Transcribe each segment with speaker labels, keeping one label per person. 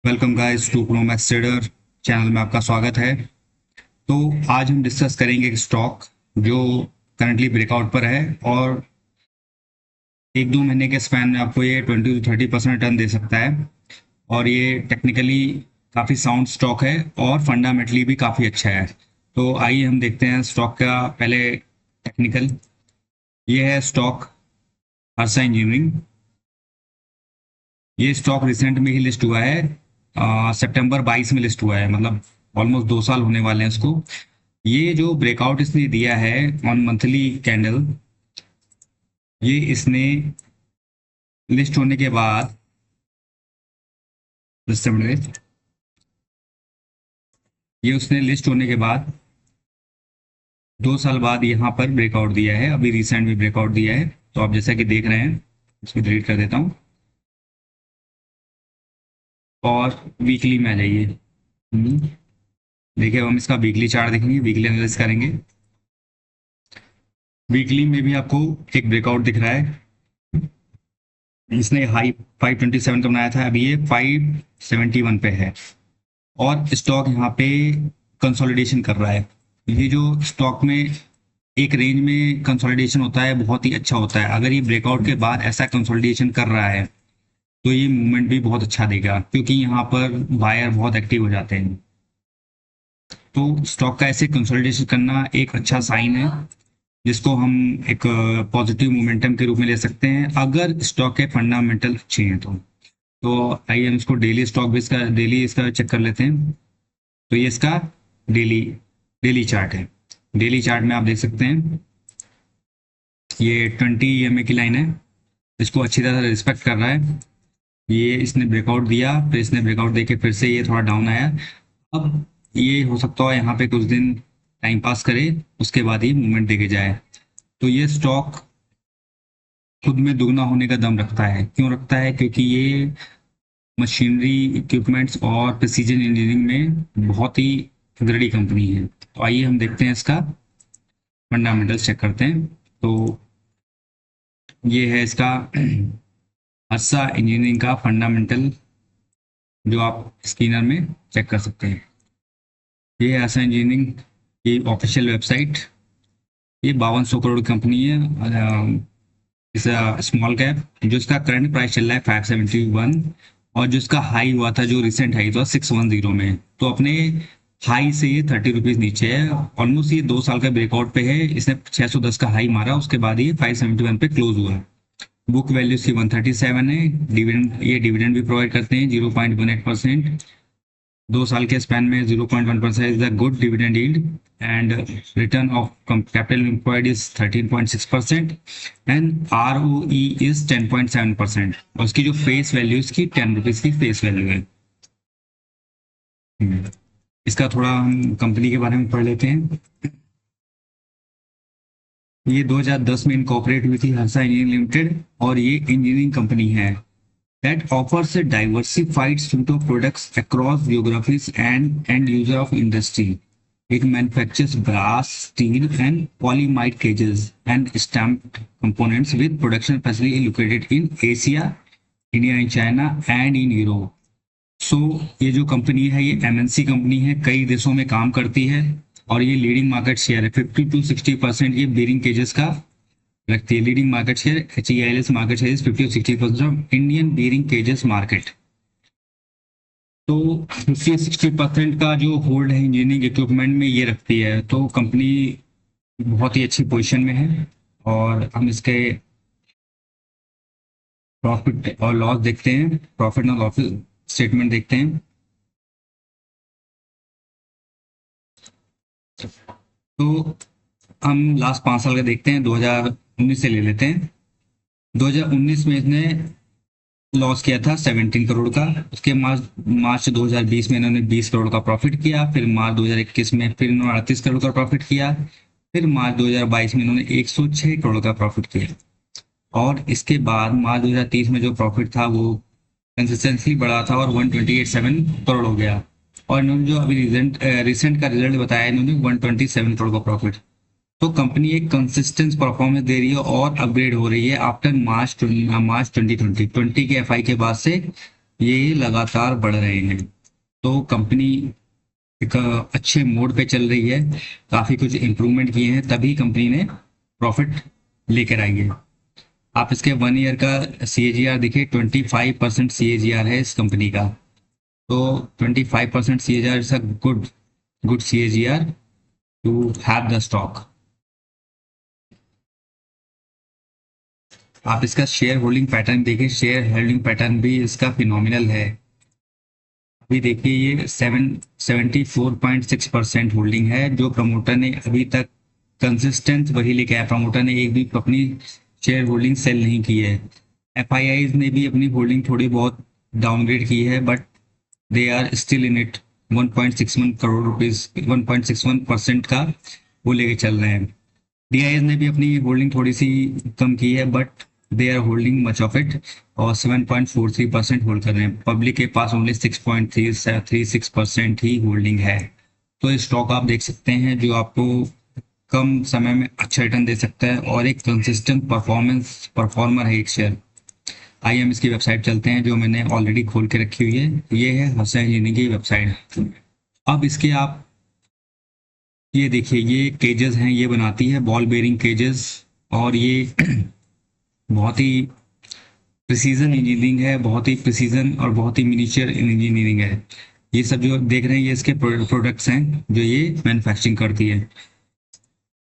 Speaker 1: Welcome guys to Promax trader channel में आपका स्वागत है। तो आज हम डिस्कस करेंगे एक स्टॉक जो करंटली ब्रेकआउट पर है और 1-2 महीने के स्पैन में आपको ये 20 to 30% रिटर्न दे सकता है। और ये टेक्निकली काफ़ी साउंड स्टॉक है और फंडामेंटली भी काफ़ी अच्छा है। तो आइए हम देखते हैं स्टॉक का पहले टेक्निकल। ये है स्टॉक हर्षा इंजीनियरिंग। ये स्टॉक रिसेंट में ही लिस्ट हुआ है, सितंबर 22 में लिस्ट हुआ है, मतलब ऑलमोस्ट 2 साल होने वाले हैं इसको। ये जो ब्रेकआउट इसने दिया है ऑन मंथली कैंडल, ये इसने लिस्ट होने के बाद just a minute, ये उसने लिस्ट होने के बाद 2 साल बाद यहाँ पर ब्रेकआउट दिया है। अभी रिसेंट में ब्रेकआउट दिया है, तो आप जैसा कि देख रहे हैं, इसको डिलीट कर देता हूँ और वीकली में आ जाइए। देखिए, हम इसका वीकली चार्ट देखेंगे, वीकली एनालिसिस करेंगे। वीकली में भी आपको एक ब्रेकआउट दिख रहा है। इसने हाई 527 का बनाया था, अभी ये 571 पे है और स्टॉक यहाँ पे कंसोलिडेशन कर रहा है। ये जो स्टॉक में एक रेंज में कंसोलिडेशन होता है बहुत ही अच्छा होता है। अगर ये ब्रेकआउट के बाद ऐसा कंसोलिडेशन कर रहा है तो ये मूवमेंट भी बहुत अच्छा देगा, क्योंकि यहाँ पर बायर बहुत एक्टिव हो जाते हैं। तो स्टॉक का ऐसे कंसोलिडेशन करना एक अच्छा साइन है, जिसको हम एक पॉजिटिव मोमेंटम के रूप में ले सकते हैं अगर स्टॉक के फंडामेंटल अच्छे हैं तो आइए हम इसको डेली स्टॉक भी इसका डेली इसका चेक कर लेते हैं। तो ये इसका डेली डेली चार्ट है। डेली चार्ट में आप देख सकते हैं ये 20 EMA की लाइन है, इसको अच्छी तरह से रिस्पेक्ट कर रहा है। ये इसने ब्रेकआउट दिया, फिर इसने ब्रेकआउट देके फिर से ये थोड़ा डाउन आया। अब ये हो सकता है यहाँ पे कुछ दिन टाइम पास करे, उसके बाद ही मूवमेंट देके जाए। तो ये स्टॉक खुद में दुगना होने का दम रखता है। क्यों रखता है? क्योंकि ये मशीनरी इक्विपमेंट्स और प्रिसीजन इंजीनियरिंग में बहुत ही अग्रणी कंपनी है। तो आइए हम देखते हैं इसका फंडामेंटल्स चेक करते हैं। तो ये है इसका हर्षा इंजीनियरिंग का फंडामेंटल, जो आप स्क्रीनर में चेक कर सकते हैं। ये है हर्षा इंजीनियरिंग की ऑफिशियल वेबसाइट। ये 5200 करोड़ कंपनी है, इस स्मॉल कैप। जो इसका करंट प्राइस चल रहा है 571, और जो इसका हाई हुआ था, जो रिसेंट हाई था 610 में, तो अपने हाई से ये 30 रुपीज नीचे है। ऑलमोस्ट ये 2 साल का ब्रेकआउट पे है। इसने 610 का हाई मारा, उसके बाद ये 571 पे क्लोज हुआ। बुक वैल्यू इसकी 137 है। डिविडेंड, ये डिविडेंड भी प्रोवाइड करते हैं 0.18%। 2 साल के स्पैन में 0.1% is the good dividend yield, and return of capital employed is 13.6%, and ROE is 10.7%। और उसकी जो फेस वैल्यू, इसकी 10 रुपीज की फेस वैल्यू है। इसका थोड़ा हम कंपनी के बारे में पढ़ लेते हैं। ये 2010 में इनकॉर्पोरेट हुई थी, हर्षा इंजीनियरिंग लिमिटेड, और ये इंजीनियरिंग कंपनी है that offers a diversified suite of products across geographies and end user of industry. It manufactures brass, steel, and polyimide cages and stamped components with production facility located in Asia, India, and China, and in Europe. So ये जो company है, ये MNC company है, कई देशों में काम करती है और ये लीडिंग मार्केट शेयर है 50 to 60% ये बेरिंग केजेस का रखती है। Leading market share, HEILS market share 50 to 60% of Indian bearing cages market. तो 50-60% का जो होल्ड है इंजीनियरिंग इक्विपमेंट में, ये रखती है। तो कंपनी बहुत ही अच्छी पोजीशन में है। और हम इसके प्रॉफिट और लॉस देखते हैं, प्रॉफिट और लॉस स्टेटमेंट देखते हैं। तो हम लास्ट 5 साल का देखते हैं, 2019 से ले लेते हैं। 2019 में इसने लॉस किया था 17 करोड़ का। उसके मार्च 2020 में इन्होंने 20 करोड़ का प्रॉफिट किया। फिर मार्च 2021 में फिर इन्होंने 38 करोड़ का प्रॉफिट किया। फिर मार्च 2022 में इन्होंने 106 करोड़ का प्रॉफिट किया। और इसके बाद मार्च 2030 में जो प्रॉफिट था वो कंसिस्टेंटली बढ़ा था और 128.7 करोड़ हो गया। और इन्होंने जो अभी रिसेंट का रिजल्ट बताया, इन्होंने 127 करोड़ का प्रॉफिट। तो कंपनी एक कंसिस्टेंट परफॉर्मेंस दे रही है और अपग्रेड हो रही है आफ्टर मार्च 2020 के FI के बाद से ये लगातार बढ़ रहे हैं। तो कंपनी एक अच्छे मोड पे चल रही है, काफ़ी कुछ इम्प्रूवमेंट किए हैं, तभी कंपनी ने प्रॉफिट लेकर आई है। आप इसके 1 ईयर का CAGR देखिए, 25% CAGR है इस कंपनी का। तो 25% CAGR is a good CAGR to have the stock. आप इसका शेयर होल्डिंग पैटर्न देखिए, शेयर होल्डिंग पैटर्न भी इसका फिनोमिनल है। अभी देखिए ये 74.6% होल्डिंग है, जो प्रमोटर ने अभी तक कंसिस्टेंट वही लेके आया। प्रमोटर ने एक भी अपनी शेयर होल्डिंग सेल नहीं की है। FIIs ने भी अपनी होल्डिंग थोड़ी बहुत डाउनग्रेड की है, but they are still in it. 1.61 crore rupees, 1.61% का वो लेके चल रहे हैं। DIs ने भी अपनी होल्डिंग थोड़ी सी कम की है, but they are holding much of it और 7.43% होल्ड कर रहे हैं। पब्लिक के पास ओनली 6.36% ही होल्डिंग है। तो ये स्टॉक आप देख सकते हैं जो आपको कम समय में अच्छा रिटर्न दे सकता है और एक कंसिस्टेंट परफॉर्मर है एक शेयर। आइए हम इसकी वेबसाइट चलते हैं, जो मैंने ऑलरेडी खोल के रखी हुई है। ये है हसन इंजीनियरिंग की वेबसाइट। अब इसके आप ये देखिए, ये केजेस हैं, ये बनाती है बॉल बेरिंग केजेस। और ये बहुत ही प्रिसीजन इंजीनियरिंग है, बहुत ही प्रिसीजन और बहुत ही मिनिएचर इंजीनियरिंग है। ये सब जो देख रहे हैं ये इसके प्रोडक्ट्स हैं जो ये मैन्युफैक्चरिंग करती है।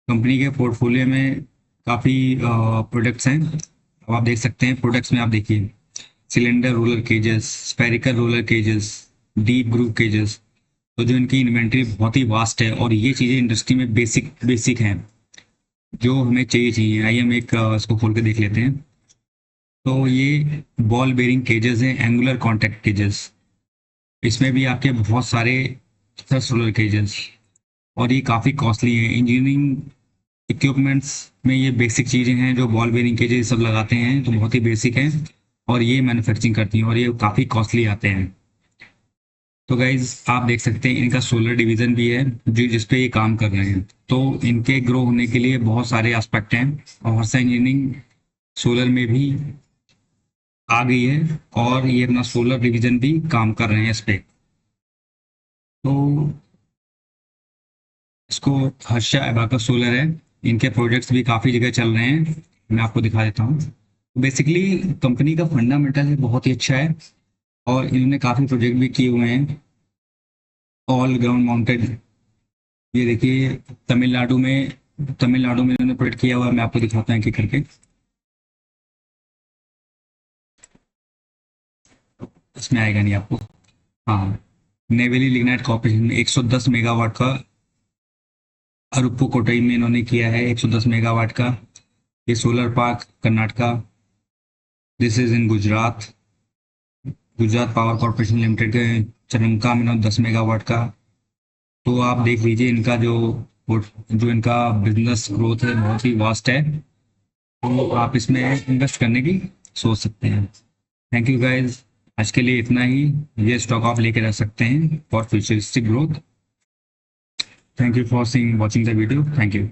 Speaker 1: कंपनी के पोर्टफोलियो में काफ़ी प्रोडक्ट्स हैं। अब आप देख सकते हैं प्रोडक्ट्स में, आप देखिए cylinder roller cages, spherical roller cages, deep groove cages. तो जो इनकी इन्वेंट्री बहुत ही वास्ट है और ये चीज़ें इंडस्ट्री में बेसिक बेसिक हैं जो हमें चाहिए। आइए हम एक इसको खोल के देख लेते हैं। तो ये बॉल बेरिंग केजेस हैं, एंगुलर कॉन्टैक्ट केजेस। इसमें भी आपके बहुत सारे थ्रस्ट रोलर केजेस, और ये काफ़ी कॉस्टली है। इंजीनियरिंग इक्विपमेंट्स में ये बेसिक चीज़ें हैं जो बॉल बेरिंग केजेस सब लगाते हैं, तो बहुत ही बेसिक हैं और ये मैन्युफैक्चरिंग करती हैं और ये काफ़ी कॉस्टली आते हैं। तो गाइज आप देख सकते हैं इनका सोलर डिवीजन भी है जो जिस पे ये काम कर रहे हैं। तो इनके ग्रो होने के लिए बहुत सारे एस्पेक्ट हैं और हर्षा इंजीनियरिंग सोलर में भी आ गई है और ये अपना सोलर डिवीजन भी काम कर रहे हैं इस पे। तो इसको हर्षा एबाका सोलर है। इनके प्रोजेक्ट्स भी काफ़ी जगह चल रहे हैं, मैं आपको दिखा देता हूँ। बेसिकली कंपनी का फंडामेंटल है बहुत ही अच्छा है और इन्होंने काफ़ी प्रोजेक्ट भी किए हुए हैं ऑल ग्राउंड माउंटेड। ये देखिए तमिलनाडु में इन्होंने प्रोजेक्ट किया हुआ है, मैं आपको दिखाता हूँ कि करके। इसमें आएगा नहीं आपको। हाँ, नेवेली लिग्नाइट कॉर्पोरेशन में 110 मेगावाट का अरुपुकोटई में इन्होंने किया है, 110 मेगावाट का। ये solar park Karnataka, this is in Gujarat. Gujarat power corporation limited के चरमका में 10 मेगावाट का। तो आप देख लीजिए इनका जो इनका बिजनेस ग्रोथ है बहुत ही वास्ट है। तो आप इसमें इन्वेस्ट करने की सोच सकते हैं। थैंक यू गाइज, आज के लिए इतना ही। ये स्टॉक आप लेके रख सकते हैं for futuristic growth. Thank you for seeing watching the video. Thank you.